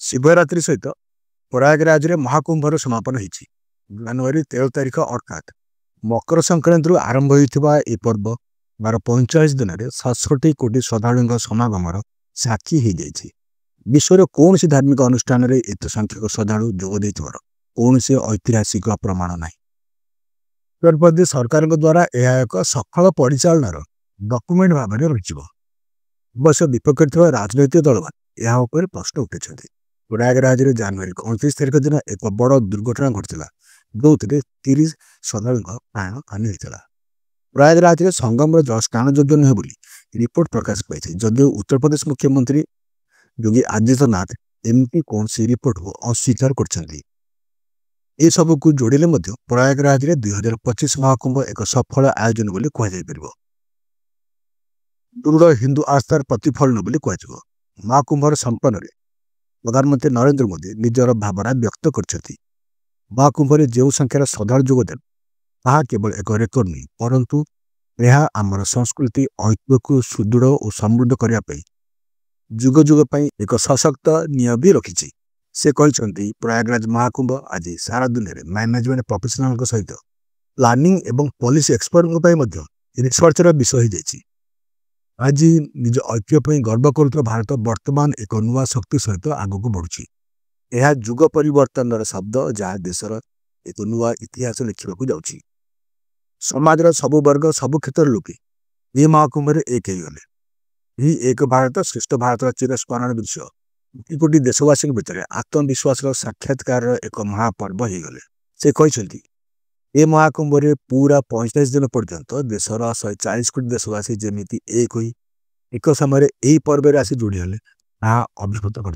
शिवरात्रि सहित प्रयागराज में महाकुंभर समापन होती जनवरी 13 तारिख अर्थात मकर संक्रांति आरंभ होता यह पर्व 45 दिन में 67 कोटी श्रद्धालुओं समागमर साक्षी हो जाए। विश्वर कौन सी धार्मिक अनुष्ठान में एत संख्यक श्रद्धालु जोग कौन से ऐतिहासिक प्रमाण ना। उत्तर प्रदेश सरकार द्वारा यह एक सफल परिचालन डॉक्यूमेंट भाव में रही। अवश्य विपक्ष राजनैतिक दल मैंने प्रश्न उठे। प्रयागराज में जनवरी 29 तारिख दिन एक बड़ दुर्घटना घटला जो 30 श्रद्धालु प्राण हानि होता। प्रयागराज में संगम स्नान योग्य नुहे बोली रिपोर्ट प्रकाश पाई। जदिव उत्तर प्रदेश मुख्यमंत्री योगी आदित्यनाथ एमपी कौन सी रिपोर्ट को अस्वीकार कर सबू को जोड़े प्रयागराज में 2025 महाकुंभ एक सफल आयोजन बोली कहुपर। दृढ़ हिंदू आस्थार प्रतिफलन बोली कह। महाकुंभर संपन्न प्रधानमंत्री नरेंद्र मोदी निजर भावना व्यक्त कर। महाकुंभ जो संख्यार श्रद्धालु जोगदेन ताहा केवल एक रेकर्ड नहीं परंतु यह आमर संस्कृति ऐतिह्य को सुदृढ़ और समृद्ध करने जुग जुग एक सशक्त निय भी रखी। से कहते प्रयागराज महाकुंभ आज सारा दुनिया में मैनेजमेंट प्रोफेशनल सहित प्लानिंग एवं पॉलिसी एक्सपर्ट रिसर्चर विषय हो जाए। आज निज ऐतिह्य गर्व कर भारत वर्तमान एक नुआ शक्ति सहित आगक बढ़ुची। यह जुग परिवर्तन शब्द जहाँ देशर एक नुआ इतिहास लिखा जाऊँगी। समाजर सबु वर्ग सबु क्षेत्र लोके ये महाकुंभ एक हो गले। यही एक भारत श्रेष्ठ भारत चिरस्मरण दृश्य कोटी कोटी देशवासी भितर आत्मविश्वास साक्षात्कार एक महापर्व हो गले। से कहते ये महाकुंभ पूरा 45 दिन पर्यंत देशर 140 कोटी देशवासी जमी एक समय यही पर्व आसी जोड़ी हेले अभिभूत कर।